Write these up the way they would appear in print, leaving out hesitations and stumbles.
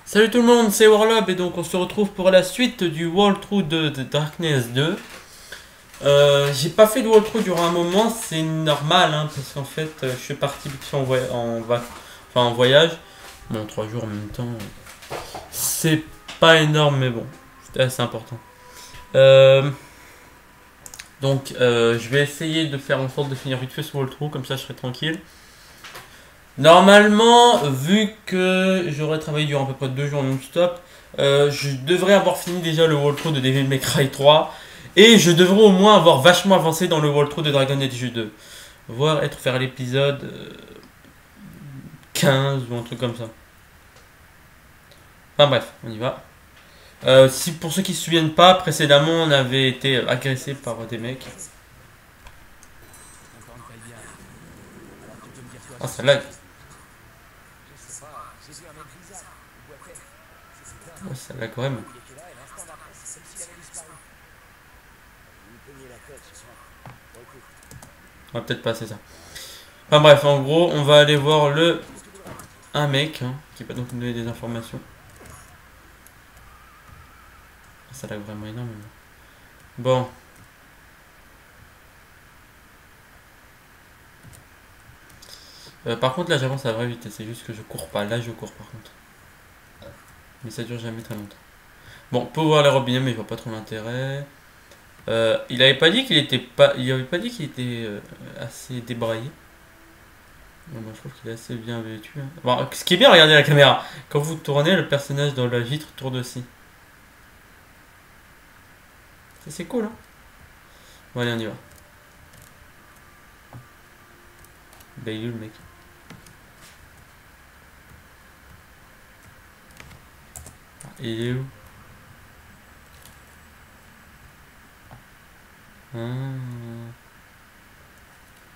Salut tout le monde, c'est Warlob et donc on se retrouve pour la suite du walkthrough de Darkness 2. J'ai pas fait de walkthrough durant un moment, c'est normal hein, parce qu'en fait je suis parti en voyage. Bon, 3 jours en même temps, c'est pas énorme mais bon, c'était assez important. Je vais essayer de faire en sorte de finir vite fait ce walkthrough, comme ça je serai tranquille. Normalement, vu que j'aurais travaillé durant à peu près 2 jours non-stop, je devrais avoir fini déjà le walkthrough de Devil May Cry 3 et je devrais au moins avoir vachement avancé dans le walkthrough de Dragon Age 2. Voire être faire l'épisode 15 ou un truc comme ça. Enfin bref, on y va. Si pour ceux qui se souviennent pas, précédemment on avait été agressé par des mecs. Ah, ça lag. Oh, ça lag vraiment. On va peut-être passer ça. Enfin bref, en gros, on va aller voir un mec hein, qui va donc nous donner des informations. Ça lag vraiment énormément. Bon. Par contre là j'avance à la vraie vitesse, c'est juste que je cours pas. Là je cours par contre. Mais ça dure jamais très longtemps. Bon, on peut voir les robinets mais je vois pas trop l'intérêt. Il avait pas dit qu'il était pas. Il avait pas dit qu'il était assez débraillé. Bon, moi, je trouve qu'il est assez bien vêtu. Hein. Bon, ce qui est bien, regardez la caméra. Quand vous tournez, le personnage dans la vitre tourne aussi. Ça c'est cool hein. Bon allez on y va. Bah il est où le mec? Il est où?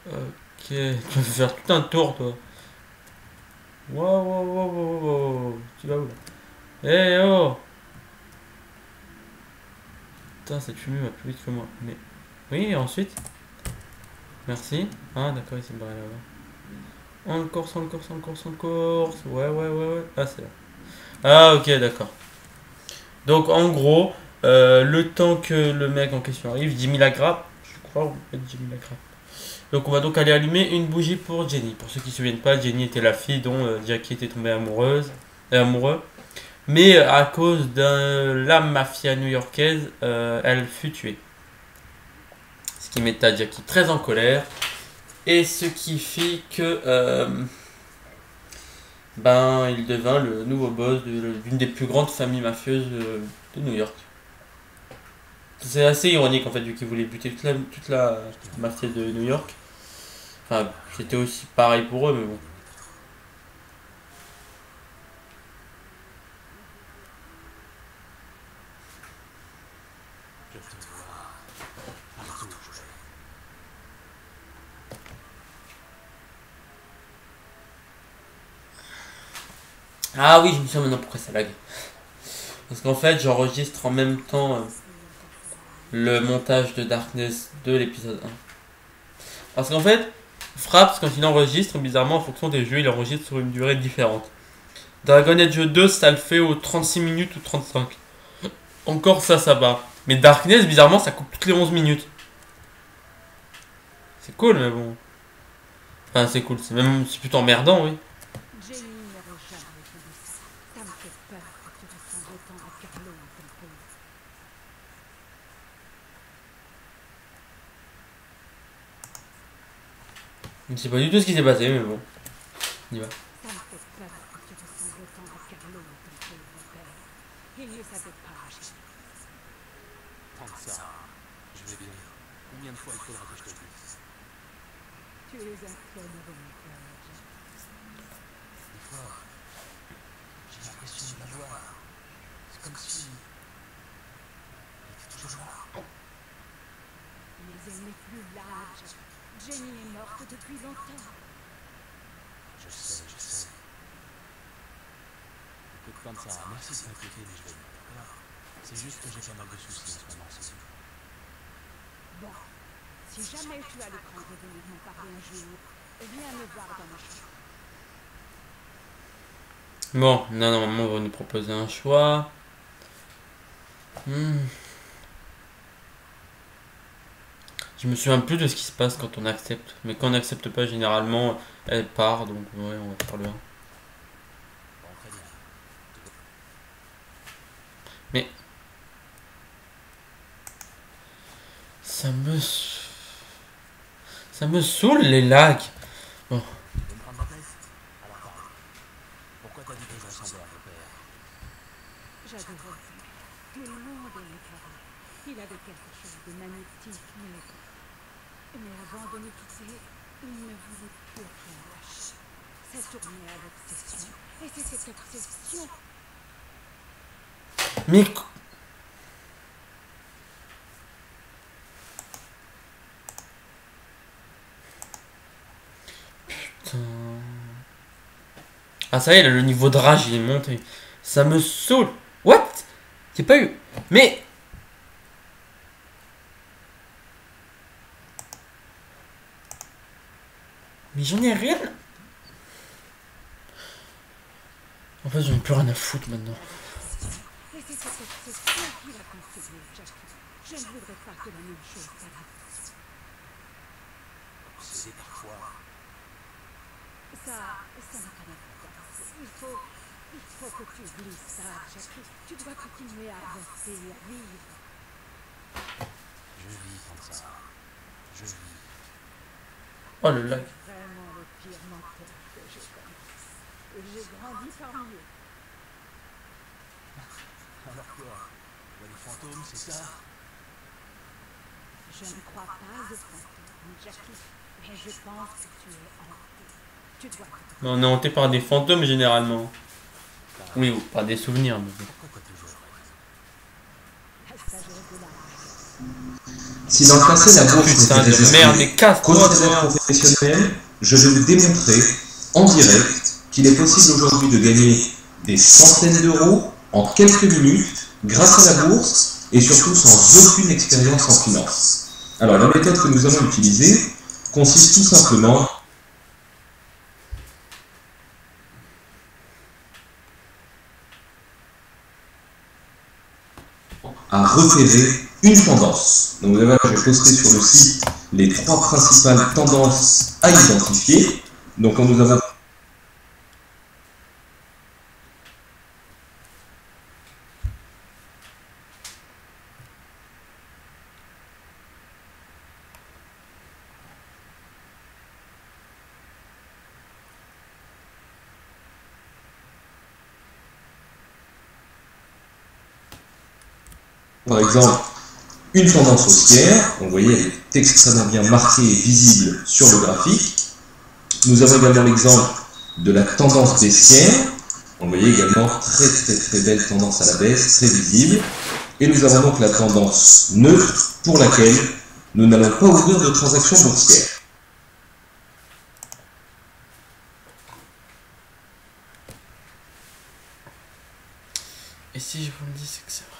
Ok, tu vas faire tout un tour toi. Wow, wow, wow, wow, wow. Tu vas où là? Eh oh! Putain, cette fumée va plus vite que moi. Mais. Oui, et ensuite? Merci. Ah, d'accord, il s'est barré là-bas. En course, en course, en course, en course. Ouais, ouais, ouais, ouais. Ah, c'est là. Ah, ok, d'accord. Donc, en gros, le temps que le mec en question arrive, 10 000 la grappe. Je crois, ou peut-être 10 000 la grappe. Donc, on va donc aller allumer une bougie pour Jenny. Pour ceux qui ne se souviennent pas, Jenny était la fille dont Jackie était tombé amoureux. Mais à cause de la mafia new-yorkaise, elle fut tuée. Ce qui met Jackie très en colère. Et ce qui fit que il devint le nouveau boss d'une des plus grandes familles mafieuses de New York. C'est assez ironique en fait, vu qu'il voulait buter toute la mafia de New York. Enfin, c'était aussi pareil pour eux, mais bon. Ah oui, je me souviens maintenant pourquoi ça lag. Parce qu'en fait, j'enregistre en même temps le montage de Darkness de l'épisode 1. Parce qu'en fait, Fraps, quand il enregistre, bizarrement, en fonction des jeux, il enregistre sur une durée différente. Dragon Age 2, ça le fait aux 36 minutes ou 35. Encore ça, ça va. Mais Darkness, bizarrement, ça coupe toutes les 11 minutes. C'est cool, mais bon. Enfin, c'est cool. C'est plutôt emmerdant, oui. Je ne sais pas du tout ce qui s'est passé, mais bon. On y va. Tant que ça, je vais bien. Combien de fois il faudra que je te le dise? Tu es un seul homme, Des fois, j'ai l'impression de la voir. C'est comme si... elle était toujours là. mais elle n'est plus là. Jenny est morte depuis longtemps. Je sais. Écoute comme ça, merci de t'inquiéter, mais je vais bien, d'accord? C'est juste que j'ai pas mal de soucis en ce moment, c'est tout. Bon, si jamais tu as le cran de venir m'en parler un jour, viens me voir dans ma chambre. Bon, là, normalement, on va nous proposer un choix. Hmm. Je me souviens plus de ce qui se passe quand on accepte. Mais quand on n'accepte pas, généralement, elle part. Donc, ouais, on va faire le 1. Bon, très bien. Mais ça me... Ça me saoule, les lags. Bon. Tu veux me prendre la tête? Alors parle. Pourquoi t'as dit que je ressemblais à ton père? J'adorais sa mère. Tout le monde aimait Carrie. Il avait quelque chose de magnétique, mais avant de nous quitter, il ne voulait plus rien lâcher. Ça tournait à l'obsession. Et c'est cette obsession. Mais... Putain... Ah, ça y est, le niveau de rage, il est monté. Ça me saoule. What? J'ai pas eu... Mais... Mais j'en ai rien... En fait, j'en ai plus rien à foutre maintenant. Et c'est cette obsession qui l'a consumé, Jackie. Je ne voudrais pas que la même chose t'arrive. Obsédé parfois. Ça n'a pas d'importance. Il faut que tu oublies ça, Jackie. Tu dois continuer à avancer, à vivre. Je vis comme ça. Je vis. Oh, le lag. Vraiment le pire menteur que je connaisse. Et j'ai grandi parmi eux. Alors quoi? Tu vois des fantômes, c'est ça? Je ne crois pas aux fantômes, Jackie. Mais je pense que tu es hanté. Tu dois te... Mais on est hanté par des fantômes, généralement. Oui, ou par des souvenirs. Mais... Pourquoi t'as toujours raison? La sagesse de l'âge. Si dans le passé la bourse Putain n'était de merde, mais réservée casse-toi, qu'aux entraîneurs toi. professionnels, je vais vous démontrer en direct qu'il est possible aujourd'hui de gagner des centaines d'euros en quelques minutes grâce à la bourse et surtout sans aucune expérience en finance. Alors la méthode que nous allons utiliser consiste tout simplement à repérer une tendance. Donc là, je vais poster sur le site les 3 principales tendances à identifier. Donc quand nous avons par exemple une tendance haussière, donc vous voyez elle est extrêmement bien marquée et visible sur le graphique. Nous avons également l'exemple de la tendance baissière, vous voyez également très belle tendance à la baisse, très visible. Et nous avons donc la tendance neutre pour laquelle nous n'allons pas ouvrir de transactions boursières. Et si je vous le dis, c'est que c'est vrai.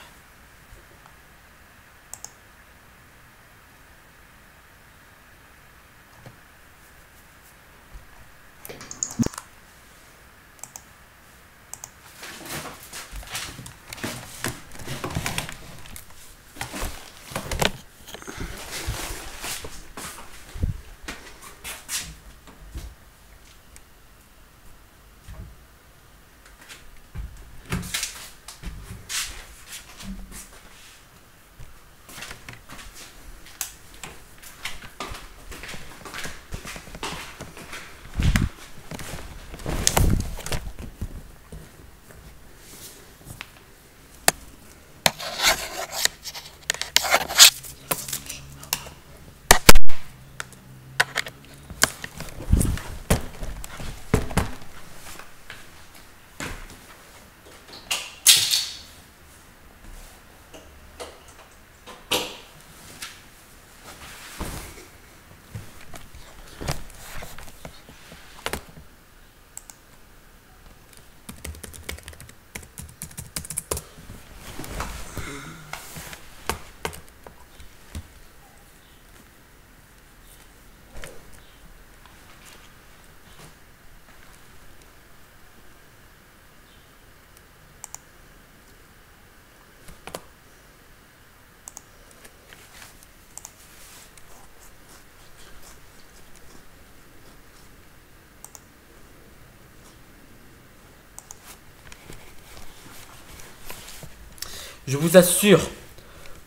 Je vous assure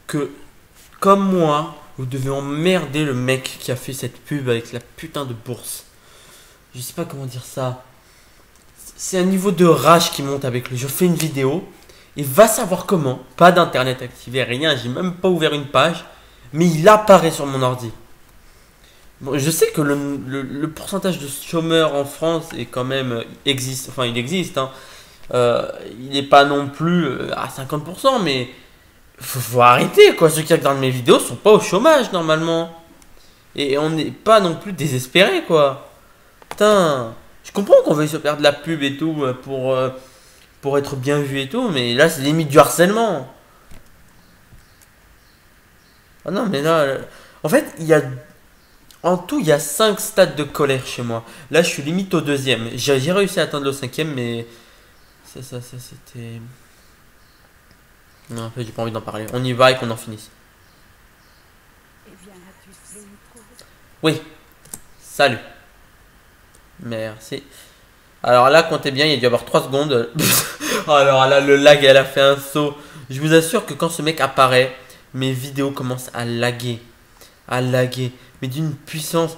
que, comme moi, vous devez emmerder le mec qui a fait cette pub avec la putain de bourse. Je sais pas comment dire ça. C'est un niveau de rage qui monte avec lui. Je fais une vidéo et va savoir comment. Pas d'internet activé, rien. J'ai même pas ouvert une page. Mais il apparaît sur mon ordi. Bon, je sais que le pourcentage de chômeurs en France est quand même existe. Enfin, il existe. Hein. Il n'est pas non plus à 50%, mais faut arrêter quoi. Ceux qui regardent mes vidéos sont pas au chômage normalement. Et on n'est pas non plus désespéré quoi. Putain, je comprends qu'on veuille se faire de la pub et tout pour être bien vu et tout, mais là c'est limite du harcèlement. Ah non, mais là, en fait, en tout, il y a 5 stades de colère chez moi. Là, je suis limite au deuxième. J'ai réussi à atteindre le cinquième, mais ça c'était. Non, en fait, j'ai pas envie d'en parler. On y va et qu'on en finisse. Eh bien, as-tu fait une trouve? Oui, salut. Merci. Alors là, comptez bien, il y a dû y avoir 3 secondes. Alors là, le lag, elle a fait un saut. Je vous assure que quand ce mec apparaît, mes vidéos commencent à laguer. À laguer. Mais d'une puissance.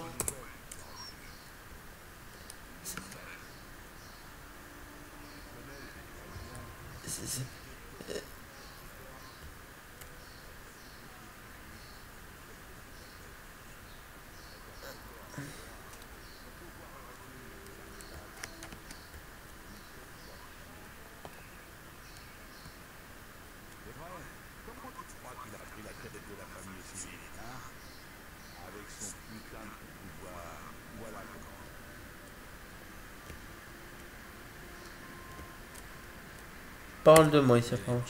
C'est- Comment tu crois qu'il a pris la tête de la famille aussi vite, hein? Avec son putain de pouvoir. Voilà comment. Parle de moi ici, apparemment.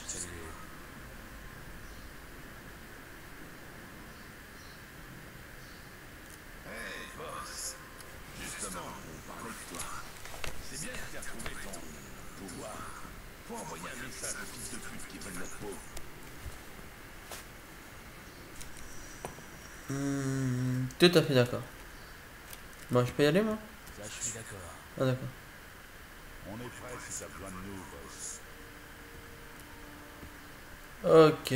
Hey, boss. Justement, on parlait de toi. C'est bien que tu as trouvé ton pouvoir. Faut envoyer un message aux fils de pute qui veulent notre peau. Tout à fait d'accord. Bon, je peux y aller, moi? Ça, je suis d'accord. Ah, d'accord. On est prêt si t'as besoin de nous, boss. Ok.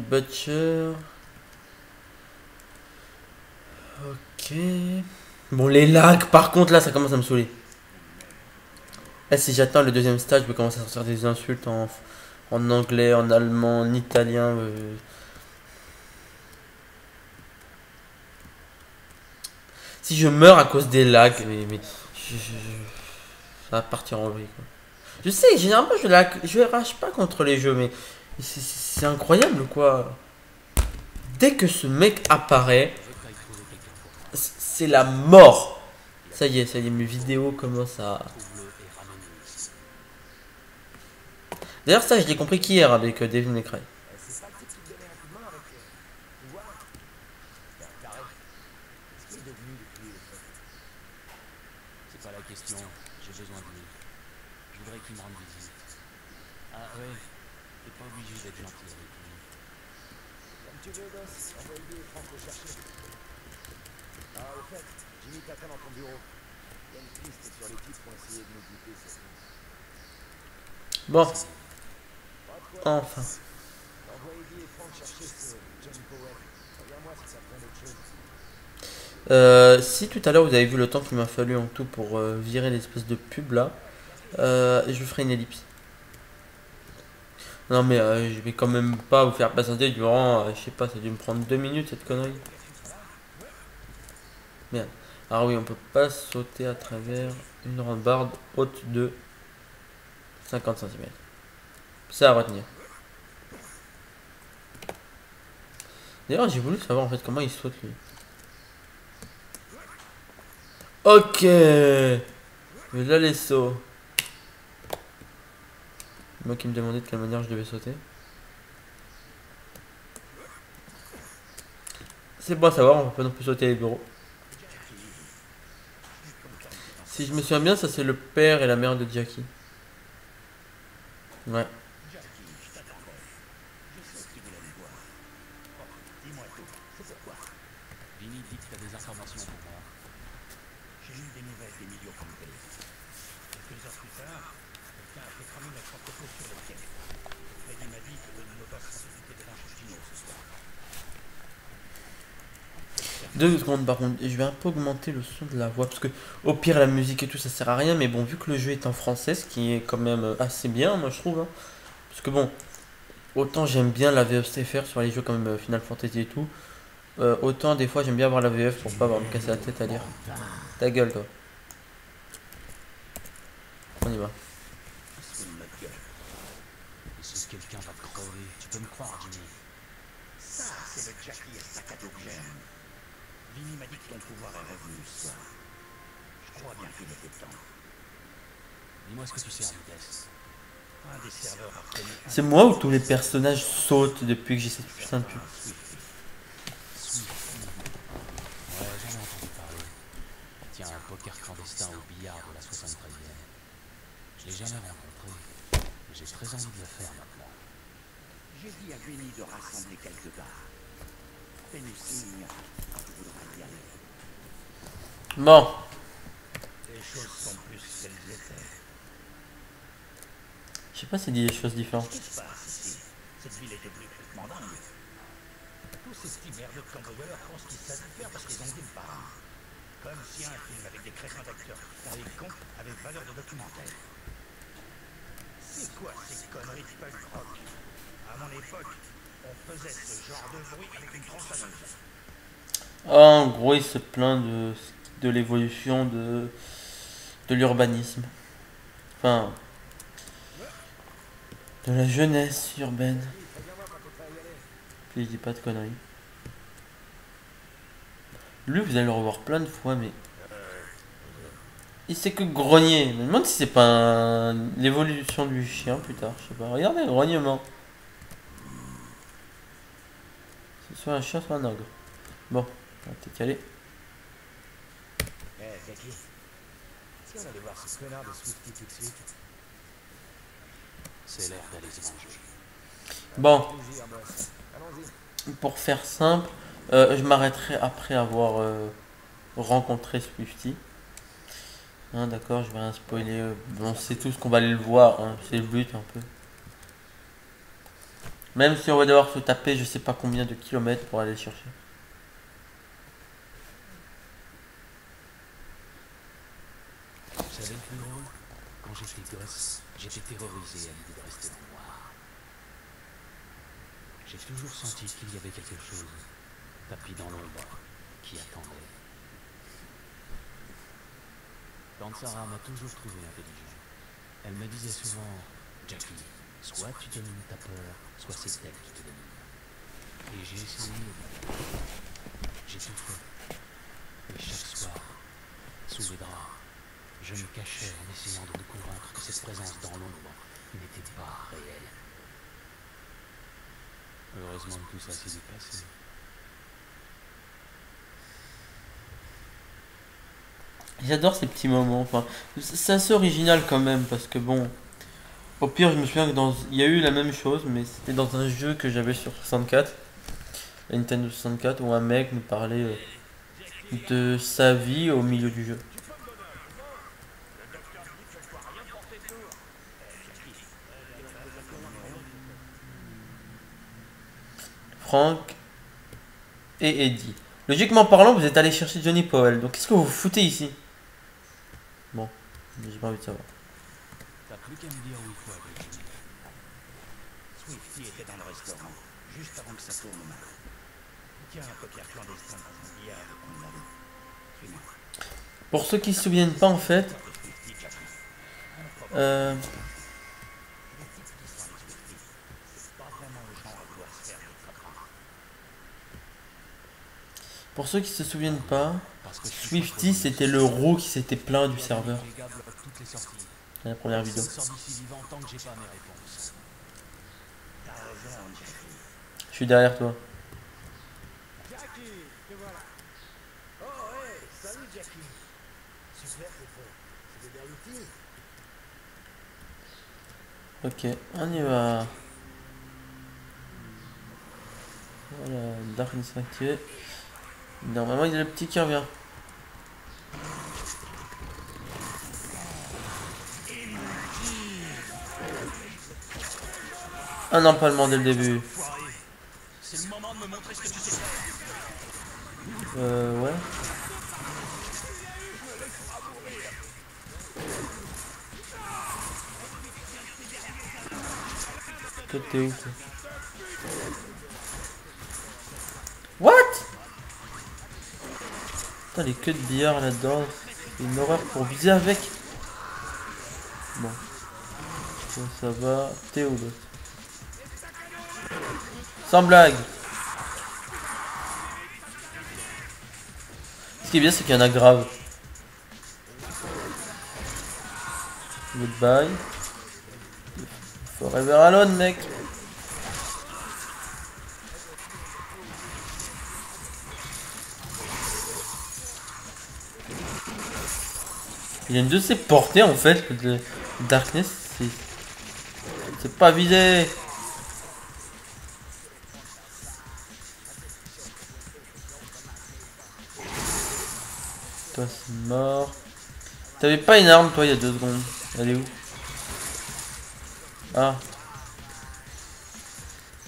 Butcher. Ok. Bon, les lags, par contre, là, ça commence à me saouler. Là, si j'atteins le deuxième stade, je peux commencer à sortir des insultes en anglais, en allemand, en italien. Si je meurs à cause des lags, mais ça va partir en vrille, quoi. Je sais, généralement, je rage pas contre les jeux, mais c'est incroyable, quoi. Dès que ce mec apparaît, c'est la mort. Ça y est, mes vidéos commencent à... D'ailleurs, ça, je l'ai compris qu'hier avec Devil May Cry. C'est pas le type qui te donnait un coup de main avec pouvoir. C'est un taré. Qu'est-ce qu'il est devenu depuis le fait? C'est pas la question, j'ai besoin de lui. Je voudrais qu'il me rende visite. Ah ouais, t'es pas obligé d'être gentil avec lui. Comme tu veux, boss. Envoie-lui et Franck le chercher. Ah, au fait, Jimmy t'attend dans ton bureau. Il y a une piste sur les types pour essayer de nous buter cette nuit. Bon, Pas de quoi. enfin. Envoie Eddie et Franck chercher ce John Powell. Reviens-moi si ça prend d'autres choses. Si tout à l'heure vous avez vu le temps qu'il m'a fallu en tout pour virer l'espèce de pub là, je ferai une ellipse. Non mais je vais quand même pas vous faire patienter durant, je sais pas, ça a dû me prendre 2 minutes cette connerie. Merde. Alors oui, on peut pas sauter à travers une rambarde haute de 50 cm. Ça à retenir. D'ailleurs j'ai voulu savoir en fait comment il saute lui. Ok. Mais là les sauts. Moi qui me demandais de quelle manière je devais sauter. C'est bon à savoir, on peut pas non plus sauter les bureaux. Si je me souviens bien, ça c'est le père et la mère de Jackie. Ouais. Vinny dit que t'as des informations pour moi. J'ai eu des nouvelles d'Emilio Campbell. Quelques heures plus tard, quelqu'un a fait cramer notre entrepôt sur le quai. Freddy m'a dit que le Nova s'occuper de linge chino ce soir. 2 secondes par contre, je vais un peu augmenter le son de la voix parce que au pire la musique et tout ça sert à rien, mais bon, vu que le jeu est en français, ce qui est quand même assez bien, moi je trouve, hein. Parce que bon, autant j'aime bien la VFCFR sur les jeux comme Final Fantasy et tout, autant des fois j'aime bien avoir la VF pour pas avoir me casser la tête à lire. Ta gueule toi. On y va. Se fout de notre gueule. Et si quelqu'un va crever, tu peux me croire, Jimmy. Ça, c'est le Jackie et sac à dos que j'aime. Vinny m'a dit que ton pouvoir est revenu ce soir. Je crois bien qu'il était temps. Dis-moi ce que tu sais en vitesse. Un des serveurs a reconnu un C'est moi ou tous les personnages sautent depuis que j'ai cette putain de pub? Swift. Ouais, j'en ai entendu parler. Tiens, un poker clandestin au billard de la 73e. Je l'ai jamais rencontré, mais j'ai très envie de le faire maintenant. J'ai dit à Vinny de rassembler quelques gars. Fais-nous signe quand tu voudras y aller. Bon, Les choses sont plus qu'elles étaient. je sais pas si dit des choses différentes. Qu'est-ce qui se passe ici? Cette ville est devenue complètement dingue. Tous ces petits merdeux de cambrioleurs pensent qu'ils savent faire parce qu'ils ont dit le parrain. Comme si un film avec des crétins d'acteurs avec cons avait valeur de documentaire. C'est quoi ces conneries de punk rock? À mon époque, on faisait ce genre de bruit avec une tronçonneuse. En gros, il se plaint de l'évolution de l'urbanisme. Enfin, de la jeunesse urbaine. Puis je dis pas de conneries. Lui, vous allez le revoir plein de fois, mais il sait que grogner. Je me demande si c'est pas l'évolution du chien plus tard. Je sais pas. Regardez le grognement. C'est soit un chien, soit un ogre. Bon, t'es calé. Eh, Jackie, si on allait voir ce connard de Swifty tout de suite. C'est l'heure d'aller se manger. Bon, Plaisir, boss. Allons-y. pour faire simple, je m'arrêterai après avoir rencontré Swifty. Hein, d'accord, je vais rien spoiler. On sait tous qu'on va aller le voir, hein, c'est le but un peu. Même si on va devoir se taper je sais pas combien de kilomètres pour aller le chercher. Vous savez le plus drôle? Quand j'étais gosse, j'étais terrorisé à l'idée de rester dans le noir. J'ai toujours senti qu'il y avait quelque chose, tapis dans l'ombre, qui attendait. Tante Sarah m'a toujours trouvé intelligent. Elle me disait souvent, Jackie, soit tu domines ta peur, soit c'est elle qui te domine. Et j'ai essayé. J'ai tout fait. Et chaque soir, sous les draps, je me cachais en essayant de me convaincre que cette présence dans l'ombre n'était pas réelle. Heureusement que tout ça s'est dépassé. J'adore ces petits moments. Enfin, c'est assez original quand même parce que bon, au pire je me souviens que il y a eu la même chose, mais c'était dans un jeu que j'avais sur 64, la Nintendo 64, où un mec nous parlait de sa vie au milieu du jeu. Frank et Eddie. Logiquement parlant, vous êtes allé chercher Johnny Powell. Donc qu'est-ce que vous foutez ici? Bon, j'ai pas envie de savoir. T'as plus qu'à me dire où il faut aller. Swifty était dans le restaurant, juste avant que ça tourne mal. Tiens, un poker clandestin dans un billard de mon ami. Suis-moi. Pour ceux qui se souviennent pas en fait, Swifty, Jackie. euh, Les types qui sont avec Swifty, c'est pas vraiment le genre à vouloir se faire des trappes. pour ceux qui se souviennent pas, Parce que Swifty c'était le roux qui s'était plaint du serveur. Les gars bloquent toutes les sorties. Dans la première vidéo. Je sors d'ici vivant tant que j'ai pas mes réponses. T'as raison, Jackie. Je suis derrière toi. Jackie, te voilà. Oh, hey, salut Jackie. Super, tes faux. C'est des outils. Ok, on y va. Voilà, Darkness activé. Normalement il y a le petit qui revient. Un empalement dès le début. C'est le moment de me montrer ce que tu sais faire. Ouais. Toi, t'es où, toi? What? Putain, les queues de billard là-dedans. C'est une horreur pour viser avec. Bon. Ça va. T'es où, l'autre? Sans blague. Ce qui est bien, c'est qu'il y en a grave. Goodbye. Forever alone, mec. Il y a une de ses portées en fait, de Darkness, c'est pas visé. Toi c'est mort. T'avais pas une arme toi il y a 2 secondes. Elle est où? Ah.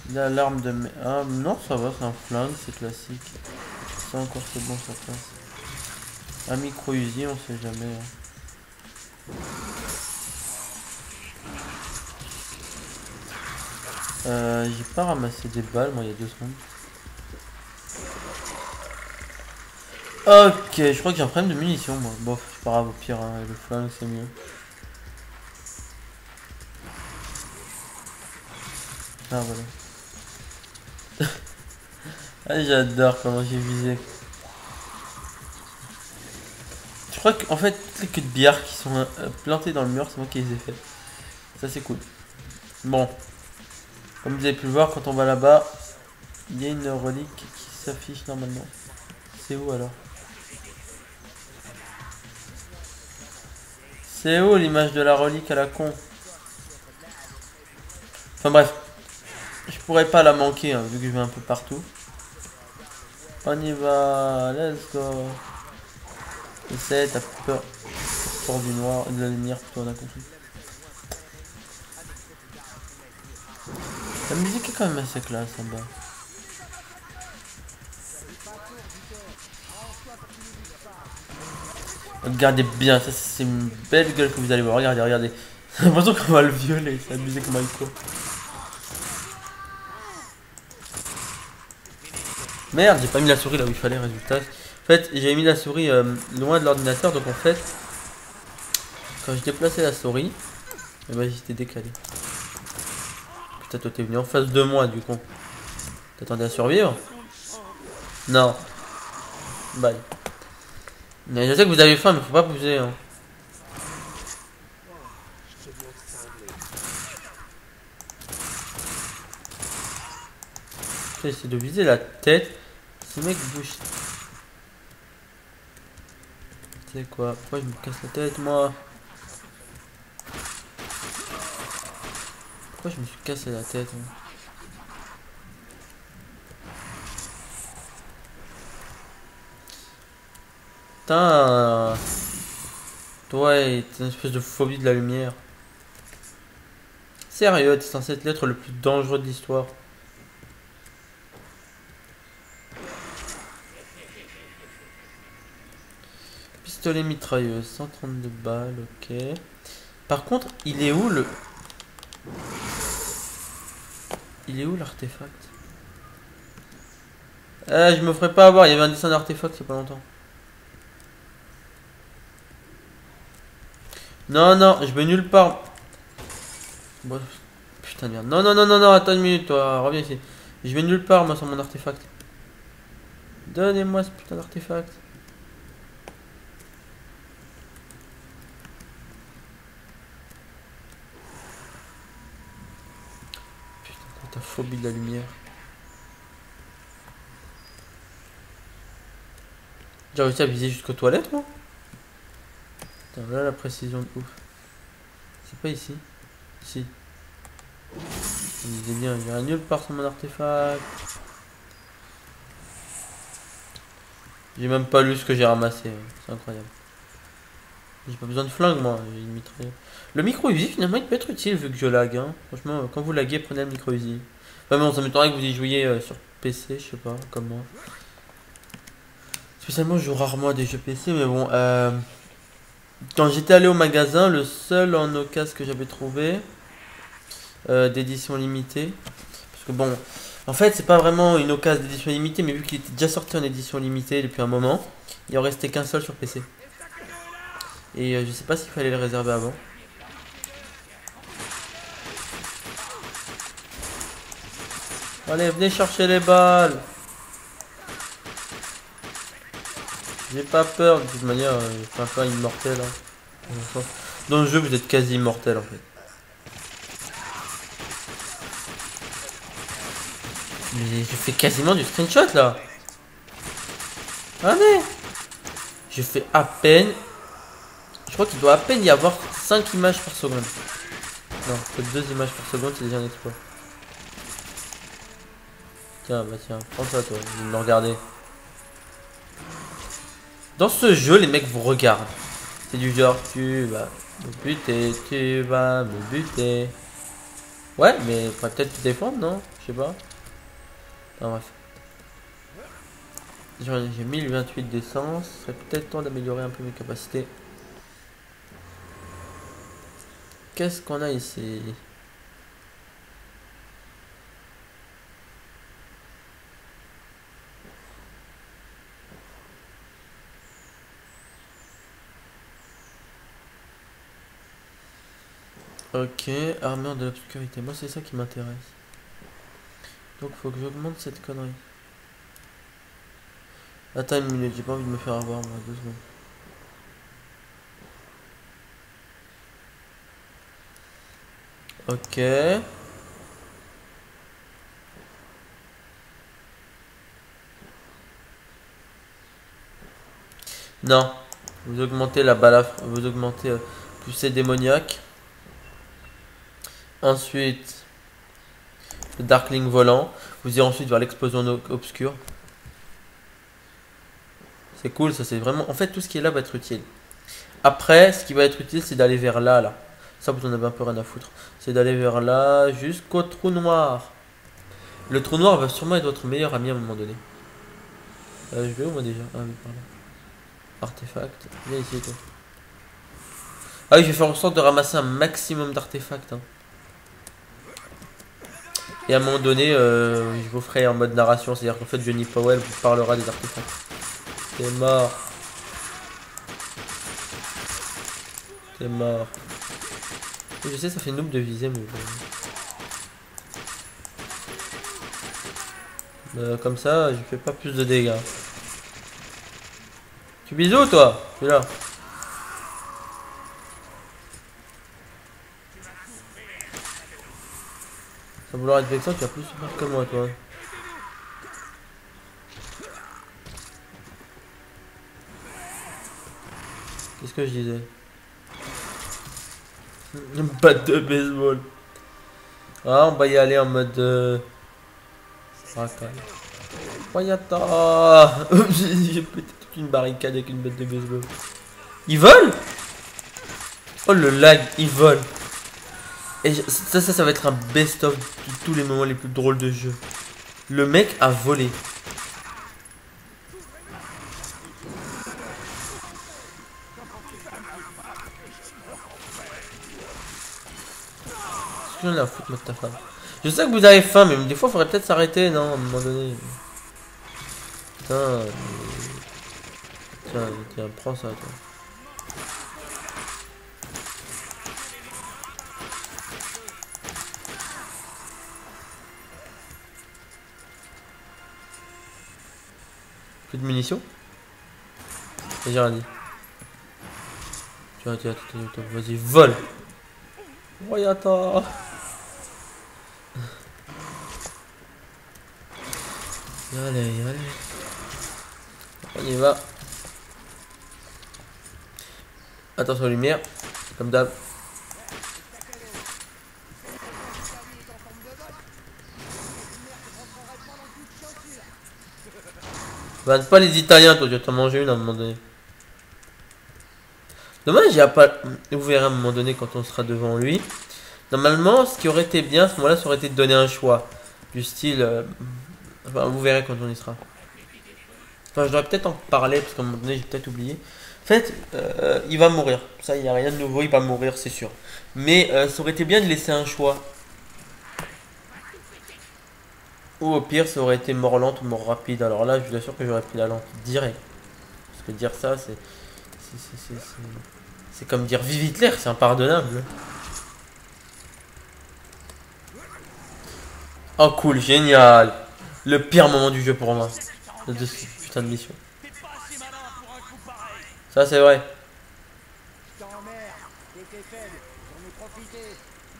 Il a l'arme de... Ah non ça va, c'est un flingue, c'est classique. Ça encore c'est bon ça passe. Un micro-Uzi, on sait jamais. Hein. J'ai pas ramassé des balles moi il y a 2 secondes. Ok, je crois que j'ai un problème de munitions moi. Bon, c'est pas grave, au pire, hein, le flingue c'est mieux. Ah voilà. Ah, j'adore comment j'ai visé. Je crois qu'en fait, toutes les queues de billard qui sont plantées dans le mur, c'est moi qui les ai fait. Ça c'est cool. Bon. Comme vous avez pu le voir, quand on va là-bas, il y a une relique qui s'affiche normalement. C'est où alors? C'est où l'image de la relique à la con? Enfin bref. Je pourrais pas la manquer, hein, vu que je vais un peu partout. On y va, let's go. Essaye, t'as peur. Peur du noir, de la lumière plutôt, on a compris. La musique est quand même assez classe en bas. Regardez bien, ça c'est une belle gueule que vous allez voir. Regardez, regardez. J'ai l'impression qu'on va le violer, c'est abusé comme Michael. Merde, j'ai pas mis la souris là où il fallait, résultat. En fait, j'ai mis la souris loin de l'ordinateur, donc en fait, quand je déplaçais la souris, eh ben, j'étais décalé. Putain, toi t'es venu en face de moi du coup. T'attendais à survivre? Non. Bye. Mais je sais que vous avez faim, mais faut pas pousser. Hein. J'essaie de viser la tête. Ce mec bouge. C'est quoi? Pourquoi je me casse la tête moi? Pourquoi je me suis cassé la tête moi? Putain. Toi, t'as une espèce de phobie de la lumière. Sérieux, t'es censé être l'être le plus dangereux de l'histoire. Pistolet mitrailleuse, 132 balles, ok. Par contre, il est où le... Il est où l'artefact? Je me ferais pas avoir, il y avait un dessin d'artefact il y a pas longtemps. Non, non, je vais nulle part. Bon, putain de merde. Non, non, non, non, non, attends une minute, toi, reviens ici. Je vais nulle part, moi, sans mon artefact. Donnez-moi ce putain d'artefact. Putain, ta phobie de la lumière. J'ai réussi à viser jusqu'aux toilettes, moi. Putain, là, la précision de ouf. C'est pas ici. Si. Je me disais bien, il y a nulle part sur mon artefact. J'ai même pas lu ce que j'ai ramassé. C'est incroyable. J'ai pas besoin de flingue, moi. J'ai une mitrailleuse. Le micro-Uzi, finalement, il peut être utile vu que je lag. Hein. Franchement, quand vous laguez, prenez le micro-Uzi. Enfin, bon, ça m'étonnerait que vous y jouiez sur PC, je sais pas, comme moi. Spécialement, je joue rarement à des jeux PC, mais bon. Quand j'étais allé au magasin, le seul en occasion que j'avais trouvé d'édition limitée. Parce que bon, en fait, c'est pas vraiment une occasion d'édition limitée, mais vu qu'il était déjà sorti en édition limitée depuis un moment, il en restait qu'un seul sur PC. Et je sais pas s'il fallait le réserver avant. Allez, venez chercher les balles. J'ai pas peur, de toute manière, je suis un peu immortel. Hein. Dans le jeu, vous êtes quasi immortel en fait. Mais je fais quasiment du screenshot là. Allez. Je fais à peine. Je crois qu'il doit à peine y avoir 5 images par seconde. Non, peut-être 2 images par seconde, c'est déjà un exploit. Tiens, bah tiens, prends ça toi, je vais me regarder. Dans ce jeu, les mecs vous regardent. C'est du genre, tu vas me buter, tu vas me buter. Ouais, mais faudrait peut-être te défendre, non? Je sais pas. Enfin, bref. J'ai 1028 d'essence. Ce serait peut-être temps d'améliorer un peu mes capacités. Qu'est-ce qu'on a ici? Ok, armure de l'obscurité. Moi, c'est ça qui m'intéresse. Donc, faut que j'augmente cette connerie. Attends une minute, j'ai pas envie de me faire avoir, moi, 2 secondes. Ok. Non. Vous augmentez la balafre. Vous augmentez plus c'est démoniaque. Ensuite, le Darkling volant. Vous irez ensuite vers l'explosion obscure. C'est cool, ça c'est vraiment... En fait, tout ce qui est là va être utile. Après, ce qui va être utile, c'est d'aller vers là, là. Ça, vous en avez un peu rien à foutre. C'est d'aller vers là, jusqu'au trou noir. Le trou noir va sûrement être votre meilleur ami à un moment donné. Je vais où moi déjà? Ah oui, par là. Artefact. Viens ici, toi. Ah oui, je vais faire en sorte de ramasser un maximum d'artefacts. Hein. Et à un moment donné, je vous ferai en mode narration. C'est-à-dire qu'en fait, Johnny Powell vous parlera des artefacts. T'es mort. T'es mort. Et je sais, ça fait noob de viser, mais bon. Comme ça, je fais pas plus de dégâts. Tu bisous, toi? Tu es là. Sans vouloir être vexant, tu as plus super que moi, toi. Qu'est-ce que je disais? Une batte de baseball. Ah, on va y aller en mode... racaille. Wayata. J'ai pété toute une barricade avec une batte de baseball. Ils volent? Oh le lag, ils volent. Et ça va être un best-of de tous les moments les plus drôles de jeu. Le mec a volé. Qu'est-ce que j'en ai à foutre, moi, de ta femme? Je sais que vous avez faim, mais des fois, il faudrait peut-être s'arrêter, non, à un moment donné. Putain. Tiens, prends ça, toi. Plus de munitions? J'ai rien dit. Tiens, vas-y, vole! Wayata! Allez. On y va. Attention aux lumières, comme d'hab. Vanne pas les Italiens, toi, tu vas t'en manger une à un moment donné. Dommage, il n'y a pas... Vous verrez à un moment donné quand on sera devant lui. Normalement, ce qui aurait été bien à ce moment-là, ça aurait été de donner un choix. Du style... Enfin, vous verrez quand on y sera. Enfin, je devrais peut-être en parler, parce qu'à un moment donné, j'ai peut-être oublié. En fait, il va mourir. Ça, il n'y a rien de nouveau, il va mourir, c'est sûr. Mais ça aurait été bien de laisser un choix. Ou au pire, ça aurait été mort lente ou mort rapide. Alors là, je vous assure que j'aurais pris la lente direct. Parce que dire ça, c'est comme dire vive Hitler, c'est impardonnable. Oh cool, génial. Le pire moment du jeu pour moi. De cette putain de mission. T'es pas assez malin pour un coup pareil. Ça c'est vrai. Je t'emmerde, t'étais faible, j'en ai profité.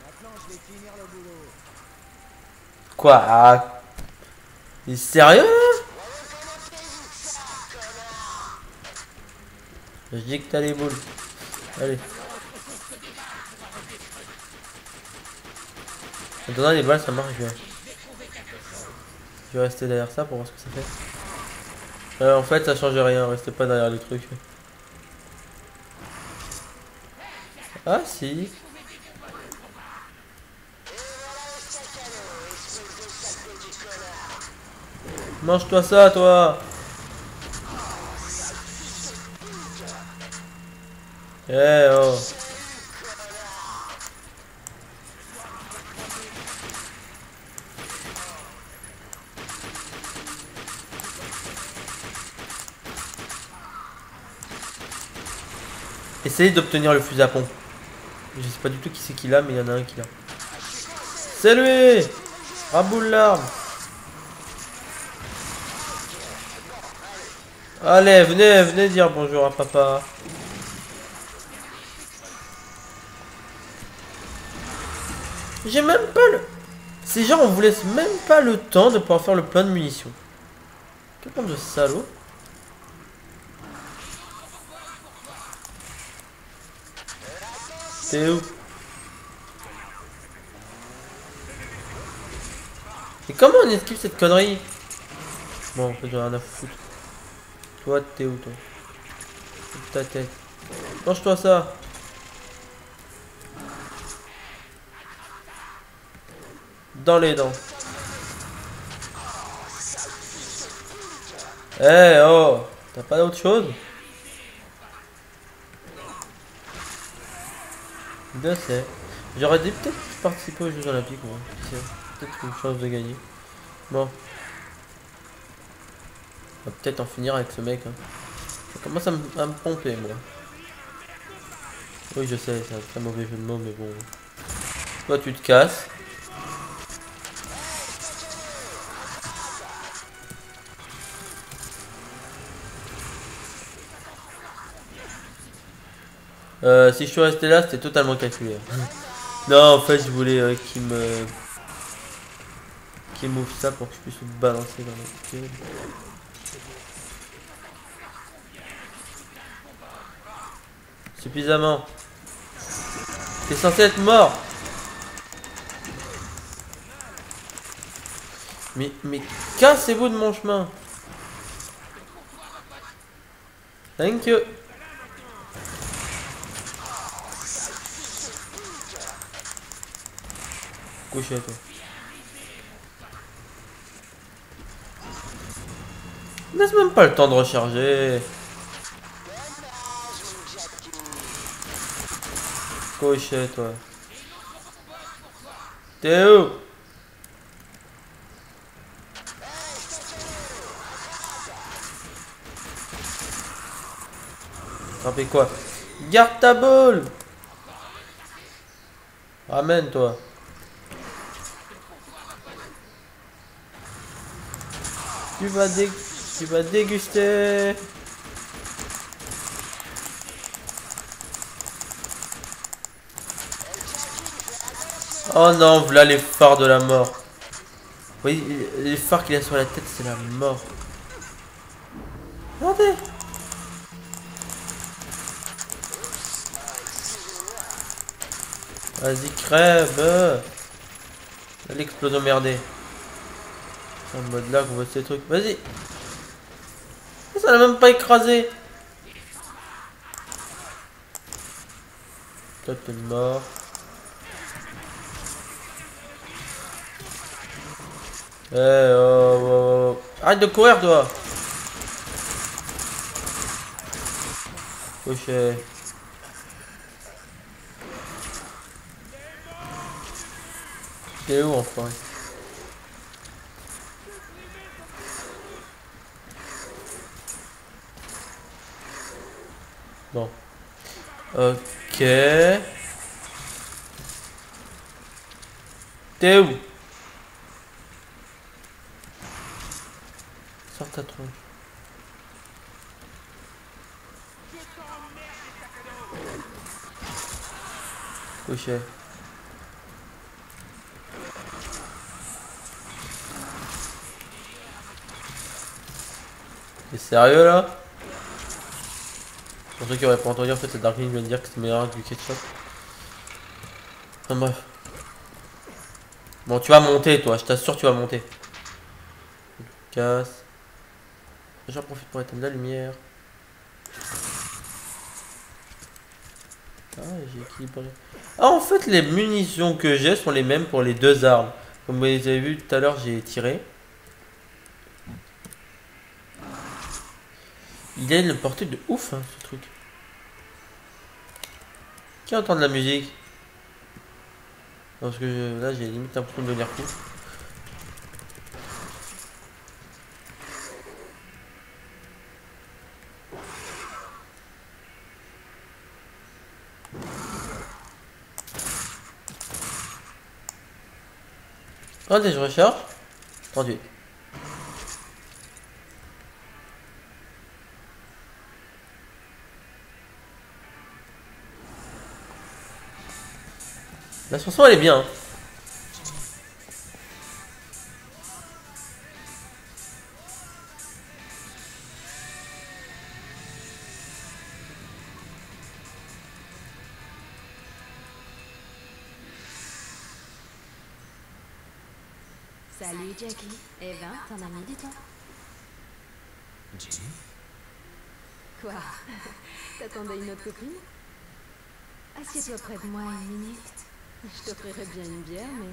Maintenant je vais finir le boulot. Quoi? Ah. Il est sérieux là? Je dis que t'as les boules. Allez. Attends, les balles ça marche bien. Je vais rester derrière ça pour voir ce que ça fait. En fait ça change rien, restez pas derrière les trucs. Ah si. Mange-toi ça toi. Eh oh. Essayez d'obtenir le fusil à pompe. Je sais pas du tout qui c'est qui l'a, mais il y en a un qui l'a. C'est lui. Raboule l'arme. Allez, venez dire bonjour à papa. J'ai même pas le... Ces gens, on vous laisse même pas le temps de pouvoir faire le plein de munitions. Quel bande de salauds. T'es où? Et comment on esquive cette connerie? Bon, en fait, j'en ai rien à foutre. Toi, t'es où, toi? Ta tête. Mange-toi ça. Dans les dents. Eh oh, t'as pas d'autre chose? Je sais. J'aurais dû peut-être participer aux Jeux Olympiques, moi. Peut-être une chance de gagner. Bon. On va peut-être en finir avec ce mec. Hein. Ça commence à me pomper, moi. Oui, je sais, c'est un très mauvais jeu de mots, mais bon. Toi, tu te casses. Si je suis resté là, c'était totalement calculé. Non, en fait, je voulais qu'il m'ouvre ça pour que je puisse me balancer dans le pied. Suffisamment. T'es censé être mort. Mais cassez-vous de mon chemin. Thank you. Couché toi. Laisse même pas le temps de recharger. Couché toi. T'es où? T'en fais quoi? Garde ta boule. Ramène toi. Tu vas déguster. Oh non, voilà les phares de la mort. Vous voyez, les phares qu'il a sur la tête, c'est la mort. Regardez. Vas-y, crève. L'explosion merdée. C'est en mode là qu'on voit ces trucs. Vas-y. Ça l'a même pas écrasé. Toi, t'es mort. Eh, oh. Arrête de courir, toi. Ok. T'es où, enfoiré? Bon. Ok. T'es où? Sors ta tronche. Ok. T'es sérieux là? Pour ceux qui auraient pas entendu, en fait, c'est Darkwing vient de dire que c'est meilleur que du ketchup. Enfin bref. Bon, tu vas monter, toi, je t'assure, tu vas monter. Casse. J'en profite pour éteindre la lumière. Ah, j'ai équilibré. Ah, en fait, les munitions que j'ai sont les mêmes pour les deux armes. Comme vous les avez vu tout à l'heure, j'ai tiré. Il a une portée de ouf, hein, ce truc. Qui entend de la musique? Parce que là, j'ai limite l'impression de devenir fou. Attendez, je recharge. 38. La chanson elle est bien. Hein. Salut Jackie. Eh ben, t'en as mis du temps. Jenny? Quoi? T'attendais une autre copine? Assieds-toi près de moi une minute. Je t'offrirai bien une bière, mais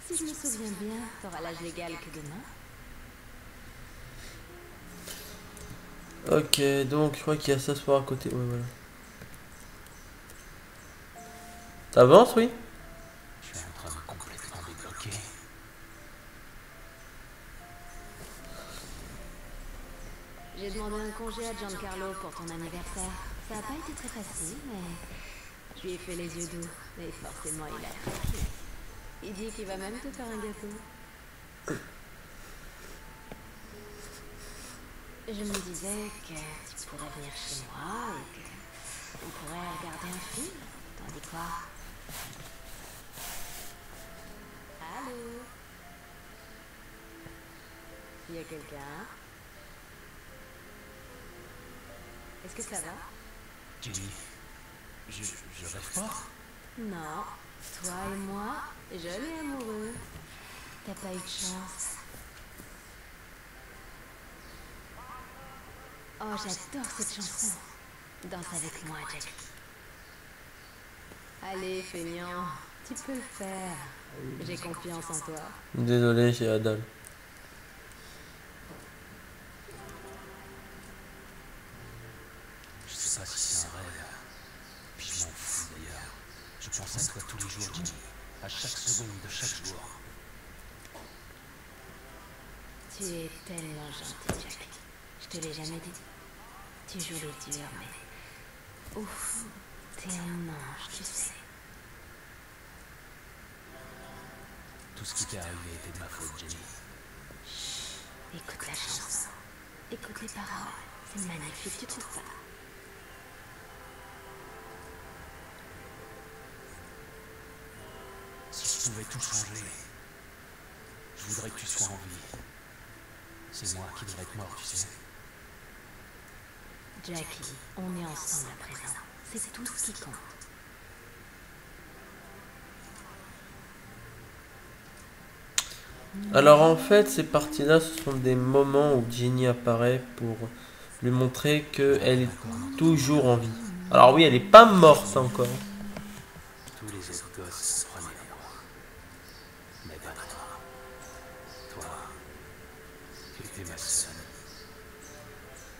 si je me souviens bien, t'auras l'âge légal que demain. Ok, donc je crois qu'il y a s'asseoir à côté. Ouais, voilà. T'avances, oui? Je suis en train de complètement débloquer. J'ai demandé un congé à Giancarlo pour ton anniversaire. Ça n'a pas été très facile, mais je lui ai fait les yeux doux. Et forcément, il a craqué. Il dit qu'il va même te faire un gâteau. Je me disais que tu pourrais venir chez moi et qu'on pourrait regarder un film. T'en dis quoi? Allô? Y a quelqu'un? Est-ce que ça va? Jenny, je rêve pas? Non. Toi et moi, jeunes et amoureux. T'as pas eu de chance. Oh, j'adore cette chanson. Danse avec moi, Jackie. Allez, feignant, tu peux le faire. J'ai confiance en toi. Désolé, j'ai la dalle. Je sais pas si c'est un rêve. Puis je m'en fous d'ailleurs. Je pense à toi tous les jours, Jenny. À chaque seconde de chaque jour. Tu es tellement gentil, Jackie. Je te l'ai jamais dit. Tu joues les durs, mais... Ouf, t'es un ange, tu sais. Tout ce qui t'est arrivé était de ma faute, Jenny. Chut, écoute la chanson. Écoute les paroles. C'est magnifique, tu trouves pas? Si je pouvais tout changer, je voudrais que tu sois en vie. C'est moi qui devrais être mort, tu sais. Jackie, on est ensemble à présent. C'est tout ce qui compte. Alors en fait, ces parties-là, ce sont des moments où Jenny apparaît pour lui montrer qu'elle est toujours en vie. Alors oui, elle est pas morte encore. Tous les autres gosses prenaient à moi. Mais pas toi. Toi, tu étais ma seule.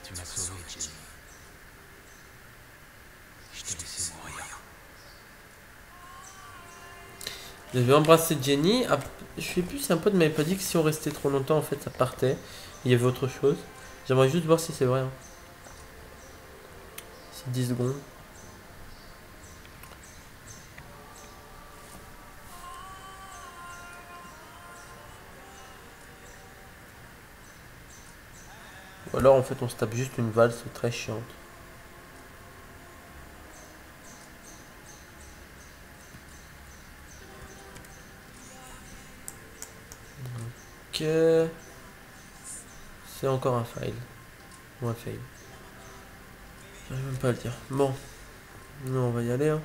Tu m'as sauvé, Jenny. Je t'ai laissé mourir. Je vais embrasser Jenny. Ah, je sais plus si un pote m'avait pas dit que si on restait trop longtemps, en fait, ça partait. Il y avait autre chose. J'aimerais juste voir si c'est vrai. Hein. C'est 10 secondes. Ou alors, en fait, on se tape juste une valse très chiante. Ok. C'est encore un fail. Ou un fail. J'arrive même pas à le dire. Bon. Nous, on va y aller. Hein.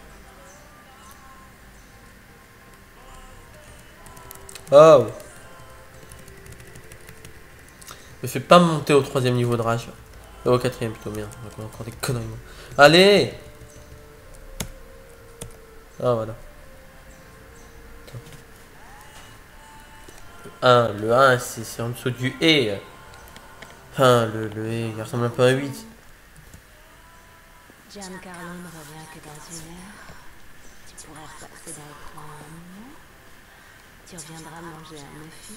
Oh. Me fais pas monter au 3ème niveau de rage. Au 4ème plutôt, merde. On a encore des conneries. Allez. Ah, voilà. Le 1, c'est en dessous du E. Enfin, le E, il ressemble un peu à 8. Giancarlo ne revient que dans 1 heure. Tu pourrais repasser directement à un moment. Tu reviendras manger un muffin.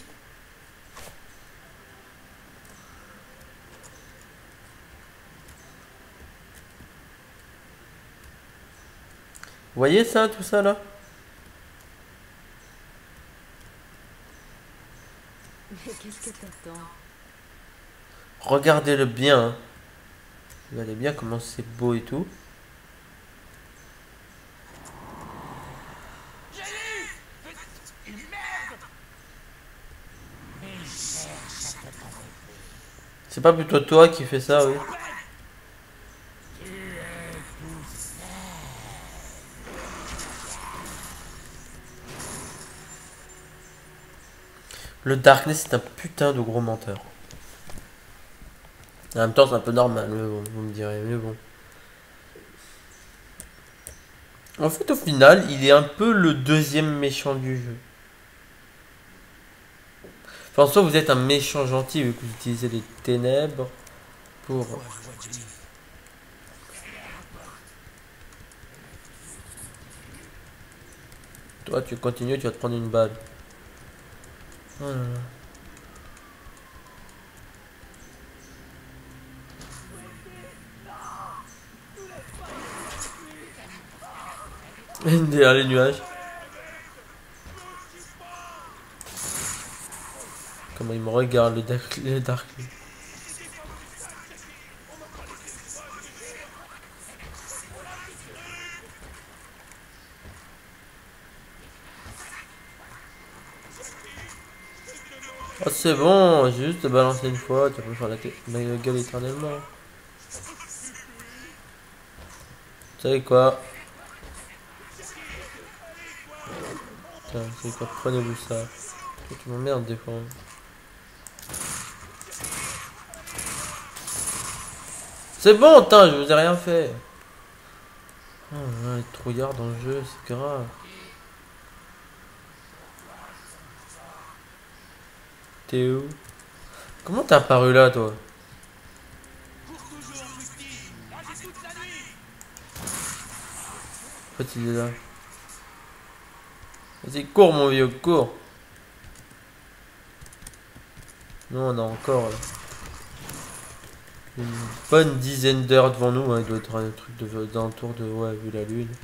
Vous voyez ça, tout ça là? Mais qu'est-ce que t'attends? Regardez-le bien. Hein. Regardez bien comment c'est beau et tout. C'est pas plutôt toi qui fais ça, oui? Le Darkness est un putain de gros menteur. En même temps, c'est un peu normal, vous me direz, mais bon. En fait, au final, il est un peu le 2ème méchant du jeu. Enfin, soit vous êtes un méchant gentil vu que vous utilisez les ténèbres pour... Toi, tu continues, tu vas te prendre une balle. Oh là là. Derrière les nuages. Comment il me regarde, le Dark. Oh, c'est bon, j'ai juste te balancer une fois, tu peux faire la gueule éternellement. Vous savez quoi? Tiens, c'est quoi? Prenez-vous ça. Tu m'emmerdes des fois. C'est bon, putain, je vous ai rien fait. Oh là, les trouillards dans le jeu, c'est grave. T'es où? Comment t'es apparu là, toi? En fait, il est là. Vas-y, cours, mon vieux, cours. Non, on a encore une bonne dizaine d'heures devant nous. Hein. Il doit être un truc d'alentour de... Ouais, vu la lune.